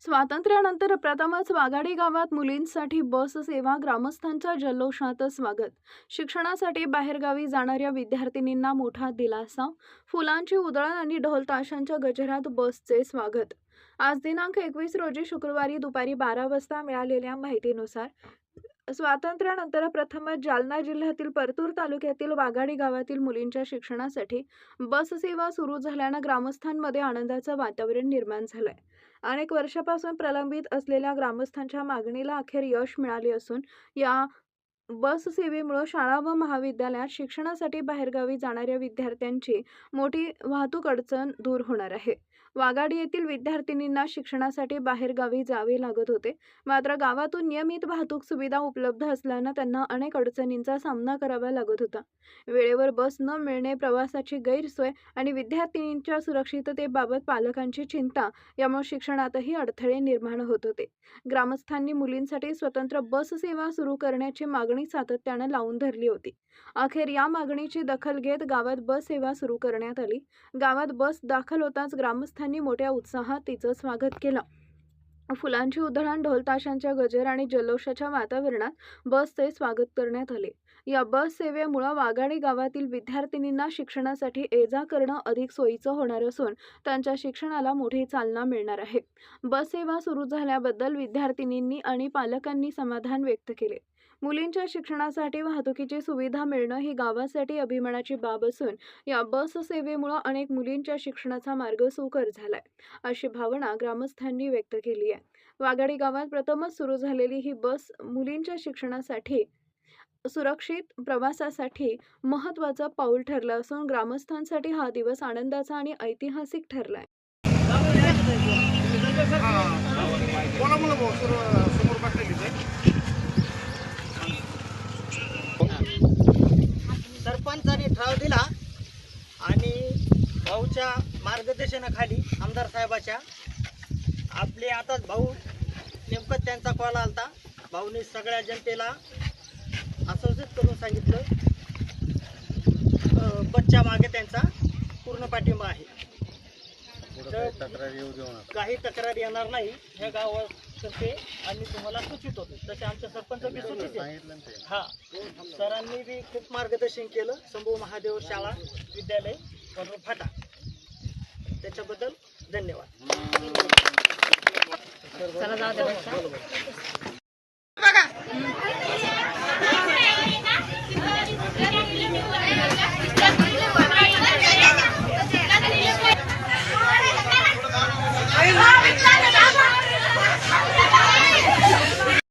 स्वातंत्र्यानंतर प्रथमच वाघाडी गावात मुलींसाठी बस सेवा, ग्रामस्थांच्या जल्लोषात स्वागत. शिक्षणासाठी बाहेरगावी जाणाऱ्या विद्यार्थिनींना मोठा दिलासा. फुलांची उधळण आणि ढोल ताशांच्या गजरात बसचे स्वागत. आज दिनांक 21 रोजी शुक्रवारी दुपारी 12 वाजता मिळालेल्या माहितीनुसार स्वातंत्र्यानंतर प्रथमच जालना जिल्ह्यातील परतूर तालुक्यातील वाघाडी गावातील मुलींच्या शिक्षणासाठी बस सेवा सुरू झाल्यानं ग्रामस्थांमध्ये आनंदाचं वातावरण निर्माण झालंय. अनेक वर्षापासून प्रलंबित असलेल्या ग्रामस्थांच्या मागणीला अखेर यश मिळाले असून या बस सेवेमुळे शाळा व महाविद्यालयात शिक्षणासाठी बाहेरगावी जाणाऱ्या विद्यार्थ्यांची मोठी वाहतूक अडचण दूर होणार आहे. वाघाडी येथील विद्यार्थिनींना शिक्षणासाठी बाहेरगावी जावे लागत होते, मात्र गावातून नियमित वाहतूक सुविधा उपलब्ध असल्यानं त्यांना अनेक अडचणींचा सामना करावा लागत होता. वेळेवर बस न मिळणे, प्रवासाची गैरसोय आणि विद्यार्थिनींच्या सुरक्षिततेबाबत पालकांची चिंता यामुळे शिक्षणातही अडथळे निर्माण होत होते. ग्रामस्थांनी मुलींसाठी स्वतंत्र बस सेवा सुरू करण्याची मागणी सातत्याने लावून धरली होती. अखेर या मागणीची दखल घेत गावात बस सेवा सुरू करण्यात आली. गावात बस दाखल होताच ग्रामस्थांनी मोठ्या उत्साहात तिचं स्वागत केलं. फुलांची उधळण, ढोल ताशांच्या गजर आणि जल्लोषाच्या वातावरणात बसचे स्वागत करण्यात आले. या बस सेवेमुळे वाघाडी गावातील विद्यार्थिनींना शिक्षणासाठी ये-जा करणं अधिक सोयीचं होणार असून त्यांच्या शिक्षणाला मोठी चालना मिळणार आहे. बस सेवा सुरू झाल्याबद्दल विद्यार्थिनींनी आणि पालकांनी समाधान व्यक्त केले. मुलींच्या शिक्षणासाठी वाहतुकीची सुविधा मिळणं ही गावासाठी अभिमानाची बाब असून या बस सेवेमुळे अनेक मुलींच्या शिक्षणाचा मार्ग सुकर झालाय, अशी भावना ग्रामस्थांनी व्यक्त केली आहे. वाघाडी गावात प्रथमच सुरू झालेली ही बस मुलींच्या शिक्षणासाठी, सुरक्षित प्रवासासाठी महत्त्वाचं पाऊल ठरलं असून ग्रामस्थांसाठी हा दिवस आनंदाचा आणि ऐतिहासिक ठरलाय. सरपंचाने ठराव दिला आणि भाऊच्या मार्गदर्शनाखाली आमदार साहेबाच्या आपले आता भाऊ नेमकं त्यांचा कॉल आलता. भाऊने सगळ्या जनतेला आश्वासित करून सांगितलं बसच्या मागे त्यांचा पूर्ण पाठिंबा आहे. काही तक्रार येणार नाही ह्या गावातर्फे आम्ही तुम्हाला सूचित होतो. तसे आमच्या सरपंच बी सूचित हा सरांनी बी खूप मार्गदर्शन केलं. शंभू महादेव शाळा विद्यालय फाटा, त्याच्याबद्दल धन्यवाद.